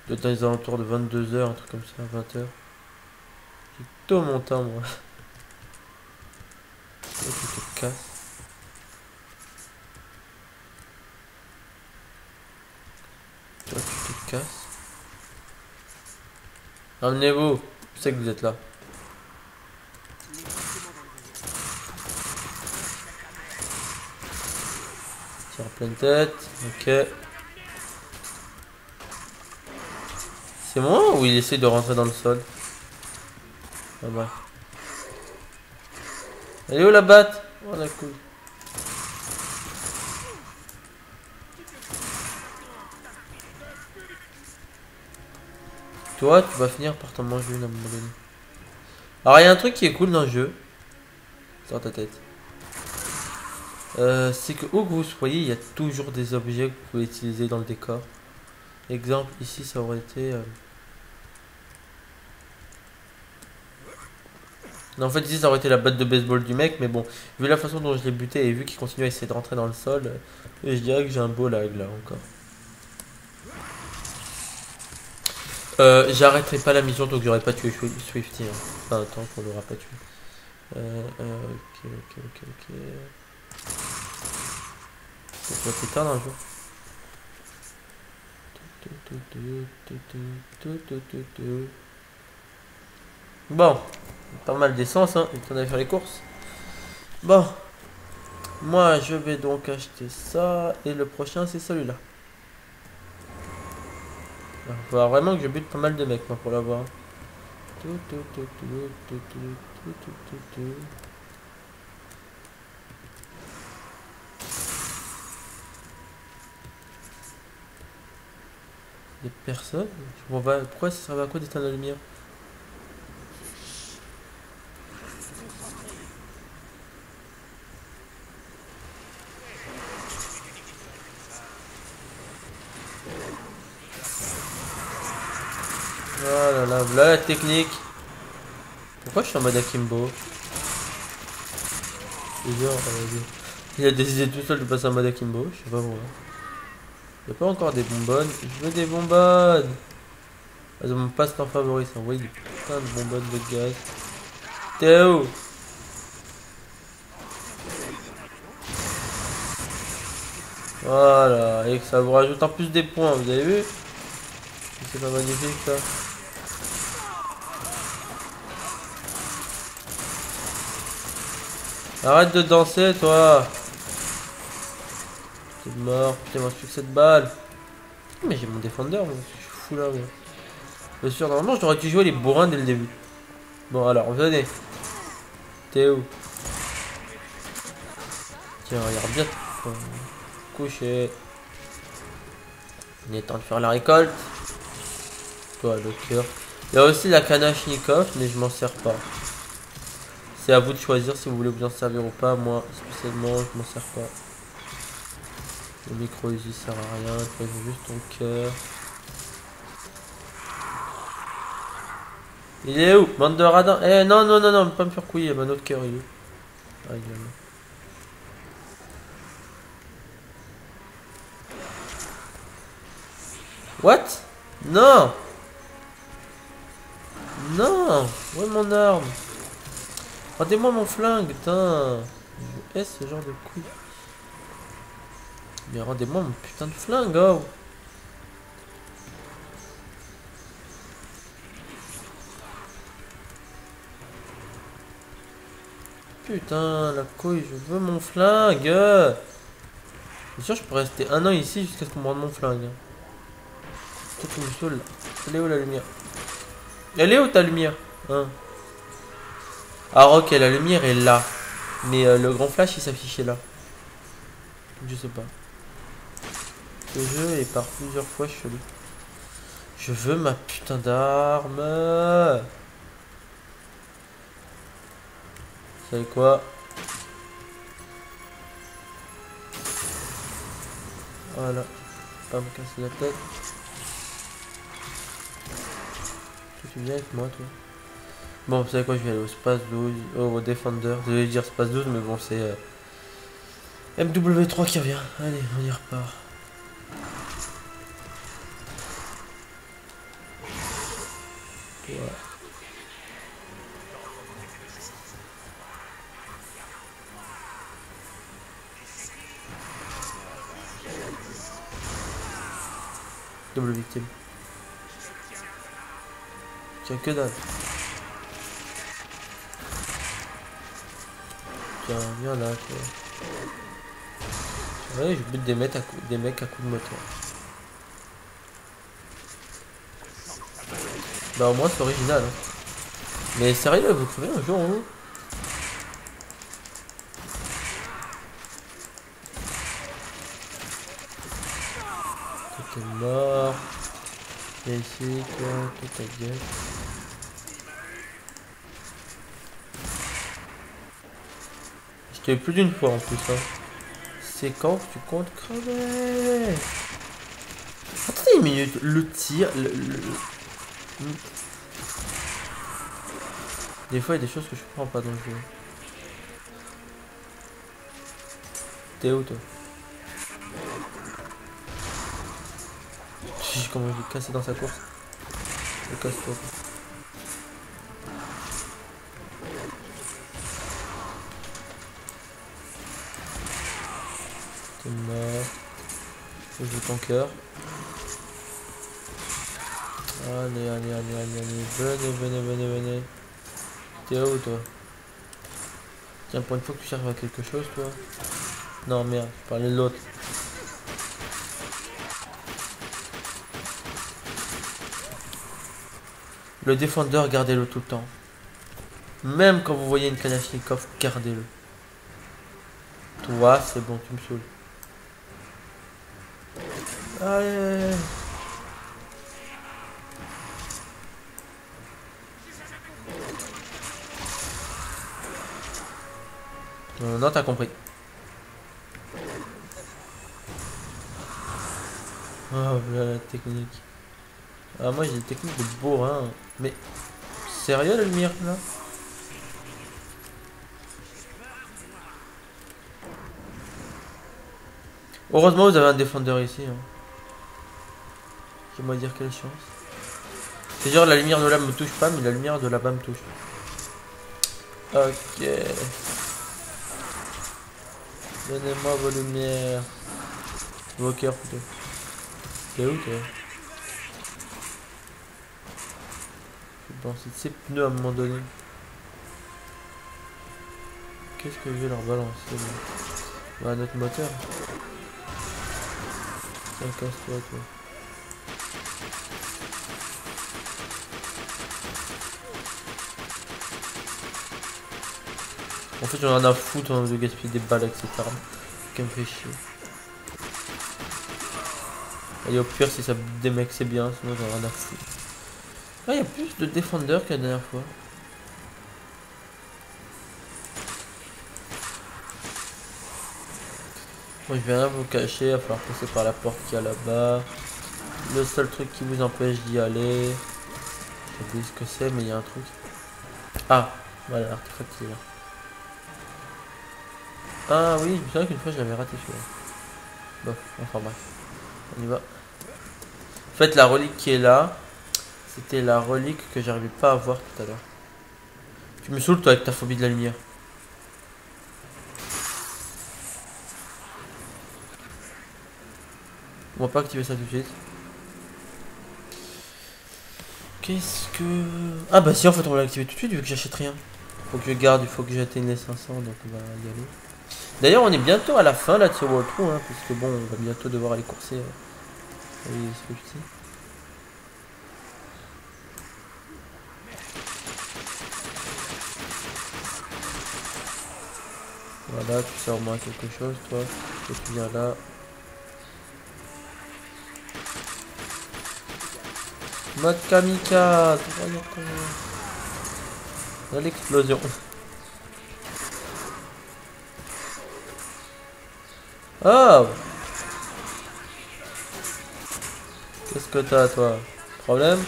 Il doit être dans les alentours de 22 heures, un truc comme ça, 20 heures. J'ai tout mon temps, moi. Tu te casses. Toi, tu te casses. Ramenez-vous. Je sais que vous êtes là. Tire en pleine tête. Ok. C'est moi ou il essaie de rentrer dans le sol? Ah bah. Elle est où la batte? Oh la couille. Toi, tu vas finir par t'en manger une à un moment donné. Alors, il y a un truc qui est cool dans le jeu. Dans ta tête. C'est que où que vous soyez, il y a toujours des objets que vous pouvez utiliser dans le décor. Exemple, ici, ça aurait été... Non, en fait, ici, ça aurait été la batte de baseball du mec, mais bon, vu la façon dont je l'ai buté et vu qu'il continue à essayer de rentrer dans le sol, je dirais que j'ai un beau lag là encore. J'arrêterai pas la mission tant que j'aurais pas tué Swifty. Hein. Enfin, tant qu'on l'aura pas tué. Ok. Ça va t'éteindre un jour. Bon, pas mal d'essence, hein. Il temps d'aller faire les courses. Bon, moi je vais donc acheter ça et le prochain c'est celui-là. Il va falloir vraiment que je bute pas mal de mecs moi, pour l'avoir. Des personnes. Bon, bah, pourquoi ça servait à quoi d'éteindre la lumière? Voilà, voilà la technique. Pourquoi je suis en mode Akimbo? Il a décidé tout seul de passer en mode Akimbo, je sais pas pourquoi. Il n'y a pas encore des bonbonnes. Je veux des bonbonnes. Ah, c'est mon passe-temps favori, ça. Oui, des putains de bonbonnes de gaz. T'es où? Voilà, et que ça vous rajoute en plus des points, vous avez vu? C'est pas magnifique ça. Arrête de danser toi. T'es mort, putain, il m'a plus que cette balle. Mais j'ai mon défender, moi. Je suis fou là, moi. Bien sûr, normalement j'aurais dû jouer les bourrins dès le début. Bon alors, venez. T'es où? Tiens, regarde bien. Coucher. Il est temps de faire la récolte. Toi, le cœur. Il y a aussi la Kalachnikov, mais je m'en sers pas. C'est à vous de choisir si vous voulez vous en servir ou pas. Moi, spécialement, je m'en sers pas. Le micro ici sert à rien. Je veux juste ton cœur. Il est où? Bande de radins. Eh non, non, non, non, pas me faire couiller. Un autre cœur, il est où? Ah, il est là. What? Non! Non! Où est mon arme? Rendez-moi mon flingue, putain! Je hais ce genre de couilles. Mais rendez-moi mon putain de flingue, oh! Putain, la couille, je veux mon flingue! Bien sûr, je peux rester un an ici jusqu'à ce qu'on me rende mon flingue. Tout me saoule. Elle est où la lumière? Elle est où ta lumière? Hein? Ah ok, la lumière est là. Mais le grand flash il s'affichait là. Je sais pas. Ce jeu est par plusieurs fois chelou. Je veux ma putain d'arme. Vous savez quoi? Voilà. Pas me casser la tête. Tu viens avec moi toi? Bon, vous savez quoi, je vais aller au Space 12, au Defender. Je vais dire Space 12, mais bon, c'est MW3 qui revient. Allez, on y repart. Ouais. Double victime. Tiens, que dalle. Tiens, viens là, toi. Ouais, je bute des mecs à coups de moteur. Bah au moins c'est original. Hein. Mais sérieux, vous crevez un jour en haut? T'es mort. Viens ici, toi, ta gueule. Je t'ai eu plus d'une fois en plus. Hein. C'est quand que tu comptes crever? Attendez une minute, le tir, Des fois il y a des choses que je comprends pas dans le jeu. T'es où toi? Comment je vais casser dans sa course. Je casse-toi. T'es mort. Je veux ton cœur. Allez, allez, allez, allez, allez. Venez, venez, venez, venez. T'es où toi? Tiens, pour une fois que tu serves à quelque chose toi. Non merde, je parlais de l'autre. Le défendeur, gardez-le tout le temps. Même quand vous voyez une Kalachnikov, gardez-le. Toi, c'est bon, tu me saoules. Allez. Non, t'as compris. Oh, voilà la technique. Ah, moi j'ai des techniques de bourrin. Mais, sérieux la lumière là? Heureusement vous avez un défendeur ici. Hein. J'aimerais dire quelle chance. C'est genre la lumière de là me touche pas, mais la lumière de là-bas me touche. Ok. Donnez-moi vos lumières. Vos cœurs plutôt. T'es où toi? Je vais penser de ces pneus à un moment donné. Qu'est-ce que je vais leur balancer là? Bah, notre moteur. Tiens, casse-toi toi. En fait j'en ai rien à foutre hein, de gaspiller des balles avec cette arme. Qui me fait chier. Et au pire si ça démec c'est bien, sinon j'en ai rien à foutre. Ah, il y a plus de défendeurs que la dernière fois. Moi je vais rien vous cacher, il va falloir passer par la porte qu'il y a là-bas. Le seul truc qui vous empêche d'y aller. J'ai oublié ce que c'est mais il y a un truc. Ah, voilà l'artefact qui est là. Ah oui, je me souviens qu'une fois je l'avais raté celui-là. Bon, enfin bref. On y va. En fait la relique qui est là, c'était la relique que j'arrivais pas à voir tout à l'heure. Tu me saoules toi avec ta phobie de la lumière. On va pas activer ça tout de suite. Qu'est-ce que... Ah bah si en fait on va l'activer tout de suite vu que j'achète rien. Faut que je garde, il faut que j'atteigne les 500 donc on va y aller. D'ailleurs on est bientôt à la fin là de ce walkthrough hein, parce que bon on va bientôt devoir aller courser. Oui, c'est petit. Voilà, tu sais au moins quelque chose toi. Et tu viens là. Mode kamikaze. L'explosion. Oh. Qu'est-ce que t'as toi? Problème?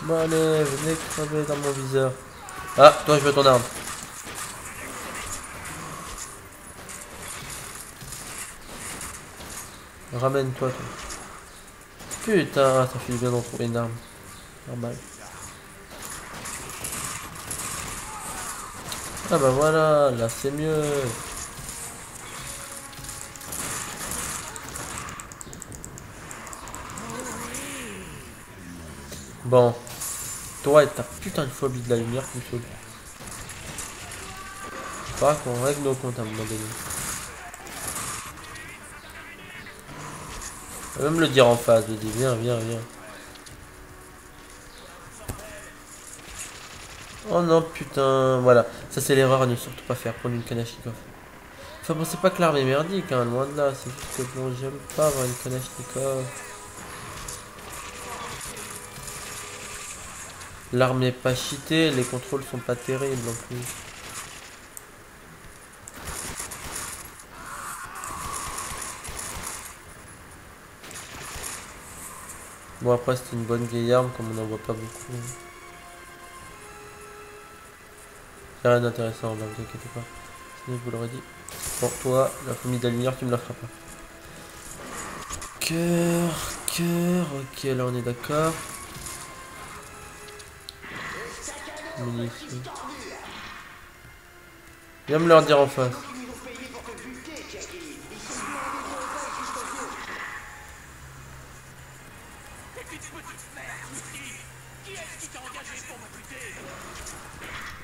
Bon allez, venez crever dans mon viseur. Ah, toi je veux ton arme. Ramène-toi toi. Putain, ça fait bien d'en trouver une arme. Normal. Ah bah voilà, là c'est mieux. Bon. Toi et ta putain de phobie de la lumière qui me saoule. Il faudra qu'on règle nos comptes à un moment donné. On va même le dire en face, je dis viens, viens, viens. Oh non, putain. Voilà. Ça, c'est l'erreur à ne surtout pas faire. Prendre une Kalachnikov. Enfin, bon, c'est pas que l'arme est merdique, hein, loin de là. C'est juste que bon, j'aime pas avoir une Kalachnikov. L'arme n'est pas cheatée, les contrôles sont pas terribles en plus. Bon, après, c'est une bonne vieille arme, comme on n'en voit pas beaucoup. C'est rien d'intéressant, ne vous inquiétez pas. Sinon, je vous l'aurais dit. Bon, toi, la famille d'Almire, tu me la feras pas. Cœur, cœur, ok, là on est d'accord. Munitions. Viens me leur dire en face.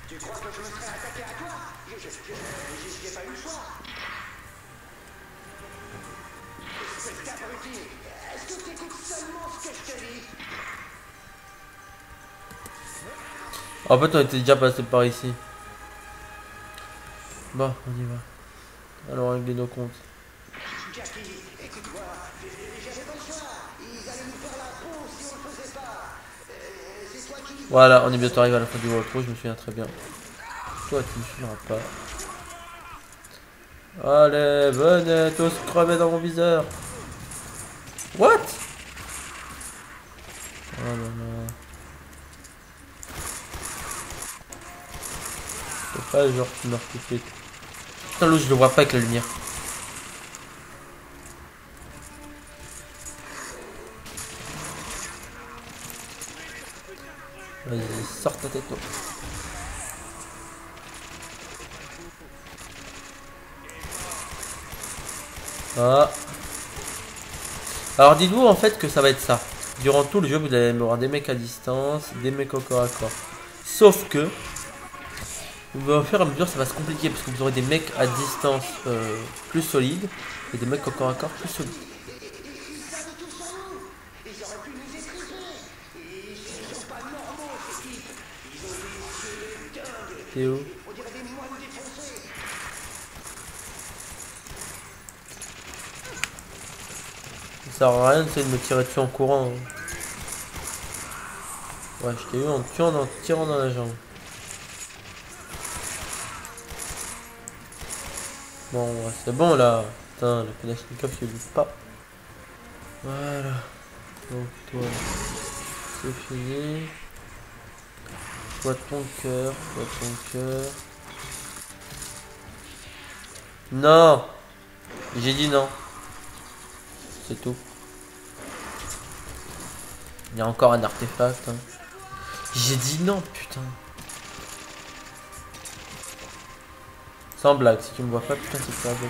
Tu crois que je me serais attaqué à toi? J'ai pas eu le choix. Espèce d'abruti, est-ce que tu écoutes seulement ce que je te dis? En fait, on était déjà passé par ici. Bon, on y va. Alors, régler nos comptes. Jackie, écoute-moi, j'avais pas le choix. Ils allaient nous faire la peau si on le faisait pas. C'est toi qui... Voilà, on est bientôt arrivé à la fin du walkthrough, je me souviens très bien. Toi, tu ne suivras pas. Allez, venez tous crever dans mon viseur. What? Oh là là. C'est pas le genre qui meurt tout de suite. Putain, l'autre, je le vois pas avec la lumière. Vas-y, sors ta tête. Toi. Ah. Alors dites-vous en fait que ça va être ça. Durant tout le jeu, vous allez avoir des mecs à distance, des mecs au corps à corps. Sauf que, au fur et à mesure, ça va se compliquer parce que vous aurez des mecs à distance plus solides et des mecs au corps à corps plus solides. T'es où? Ça sert à rien d'essayer de me tirer dessus en courant. Ouais, je t'ai eu en tuant, en tirant dans la jambe. Bon, ouais, c'est bon là. Putain, le Kalachnikov je l'ouvre pas. Voilà. Donc toi, c'est fini. Toi ton cœur, toi ton cœur. Non! J'ai dit non. C'est tout. Il y a encore un artefact. Hein. J'ai dit non, putain. Sans blague, si tu me vois pas, putain, c'est pas bon.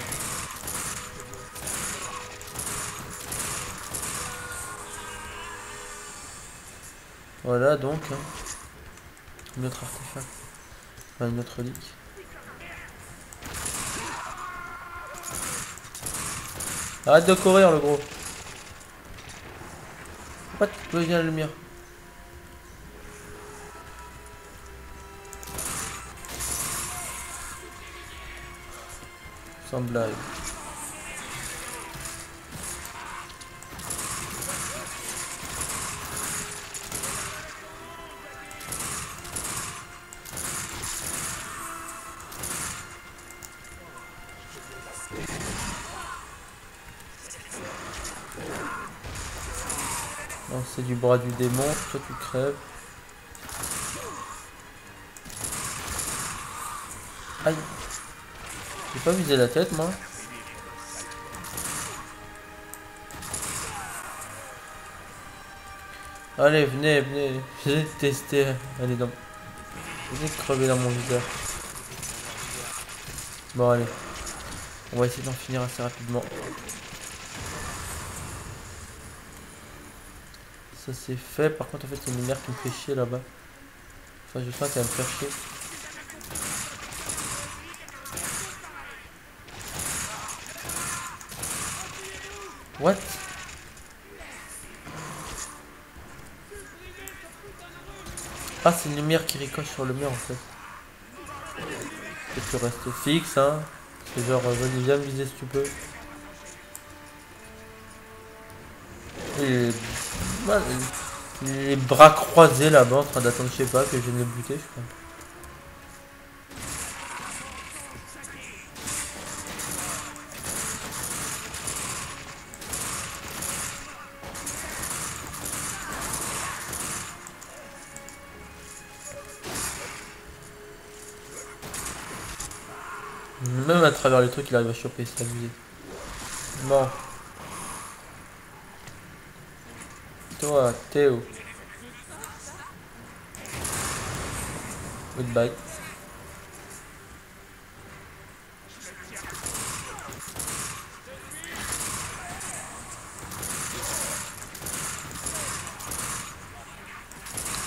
Voilà donc. Hein. Un autre artefact. Enfin, une autre relique. Arrête de courir, le gros. What? D'où vient la lumière? Sans blague. Non, c'est du bras du démon. Toi, tu crèves. Aïe. J'ai pas visé la tête, moi. Allez, venez, venez. Venez tester. Allez, donc. Venez crever dans mon viseur. Bon, allez. On va essayer d'en finir assez rapidement. Ça c'est fait. Par contre, en fait, c'est une lumière qui me fait chier là-bas. Enfin, je sens qu'elle va me faire chier. What? Ah, c'est une lumière qui ricoche sur le mur en fait. Et tu restes fixe, hein. C'est genre, vas-y, viens me viser si tu peux. Et voilà, les bras croisés là-bas en train d'attendre, je sais pas, que je vienne le buter, je crois. Même à travers les trucs, il arrive à choper, c'est abusé. Bon. Toi, Théo. Goodbye.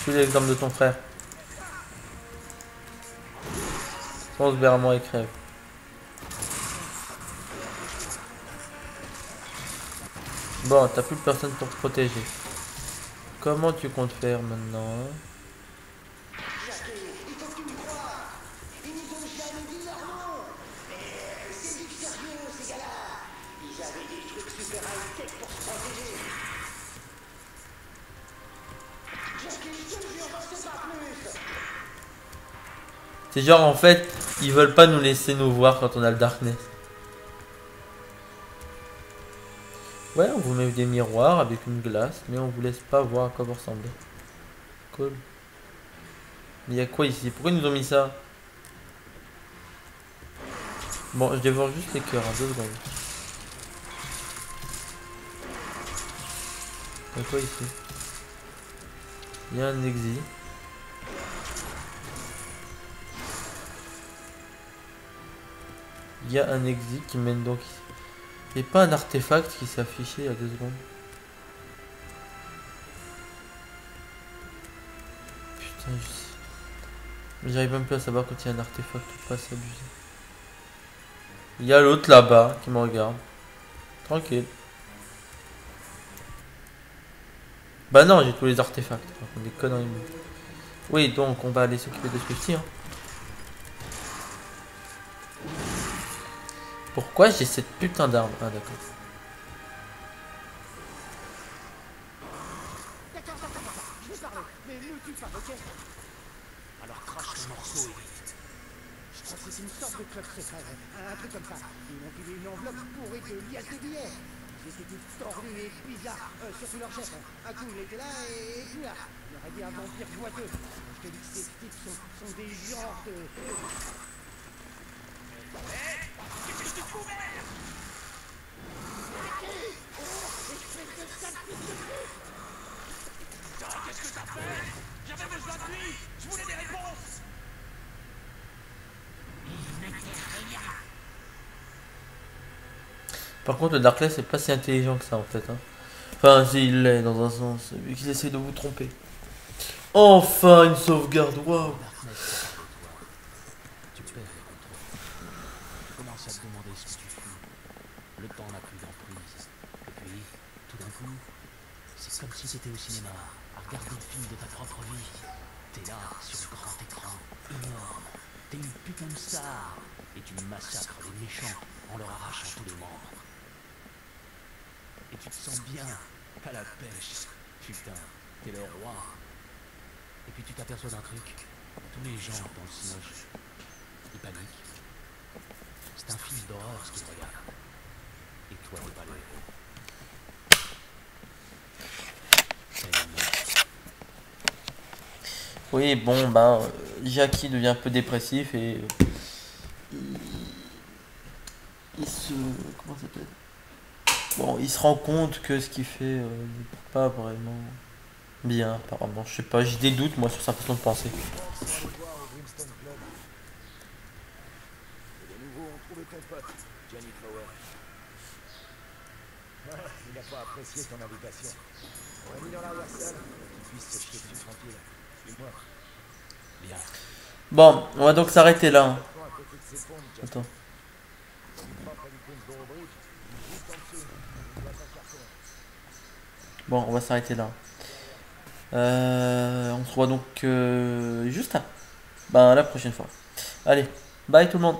Suis l'exemple de ton frère. Fonce vers moi et crève. Bon, t'as plus personne pour te protéger. Comment tu comptes faire maintenant? Jackie, il faut que tu me crois. Ils nous ont jamais dit leur nom. Mais c'est du sérieux, ces gars-là. Ils avaient des trucs super high-tech pour se protéger. Jackie, je te jure, j'en sais pas plus. C'est genre en fait, ils veulent pas nous laisser nous voir quand on a le darkness. Ouais, on vous met des miroirs avec une glace, mais on vous laisse pas voir à quoi vous ressemblez. Cool. Mais il y a quoi ici? Pourquoi ils nous ont mis ça? Bon, je dévore juste les cœurs, hein, 2 secondes. Il y a quoi ici? Il y a un exil. Il y a un exit qui mène donc ici. Il n'y a pas un artefact qui s'est affiché il y a 2 secondes. Putain, j'arrive même plus à savoir quand il y a un artefact ou pas, c'est abusé. Il y a l'autre là-bas qui me regarde. Tranquille. Bah non, j'ai tous les artefacts. Des conneries. Oui, donc on va aller s'occuper de ce petit. Hein. Pourquoi j'ai cette putain d'arme? Ah d'accord. D'accord, je vais parler, mais ne tue pas, ok? Alors crache le morceau et vite. Je crois que c'est une sorte de club secret, un truc comme ça. Ils m'ont filé une enveloppe pourrie de liasses de billets. Ils étaient tous tordus et bizarres, surtout leur chef. Un coup il était là et plus là. Il aurait dit un vampire boiteux. Je te dis que ces types sont des genres de... Qu'est-ce que t'as fait? J'avais besoin de lui. Je voulais des réponses. Par contre, le Darkless c'est pas si intelligent que ça en fait. Hein. Enfin, si il l'est dans un sens, vu qu'il essaie de vous tromper. Enfin, une sauvegarde, waouh! Tu perds le contrôle. Tu commences à te demander ce que tu fous. Le temps n'a plus d'emprise. Et puis, tout d'un coup, c'est comme si t'étais au cinéma, à regarder le film de ta propre vie. T'es là, sur le grand écran, énorme. T'es une putain de star. Et tu massacres les méchants en leur arrachant tous les membres. Et tu te sens bien, à la pêche. Putain, t'es le roi. Et puis tu t'aperçois d'un truc. Tous les gens dans le cinoche, ils paniquent. C'est un film d'horreur ce qu'ils regardent. Et toi, t'es pas le héros. Oui, bon, ben, Jackie devient un peu dépressif et il se... Comment ça s'appelle? Bon, il se rend compte que ce qu'il fait n'est pas vraiment bien, apparemment. Je sais pas, j'ai des doutes, moi, sur sa façon de penser. De nouveau, on trouve ton pote, Johnny Flower. Il n'a pas apprécié ton invitation. On l'a mis dans l'arrière-salle pour qu'il puisse se chier dessus tranquille. Suis-moi. Bien. Bon, on va donc s'arrêter là. Hein. Prends à côté de ses pompes, Jack. Attends. Il pas près du Queensboro Bridge, juste en dessous. Il doit un carton. Bon, on va s'arrêter là. On se revoit donc juste à la prochaine fois. Allez, bye tout le monde.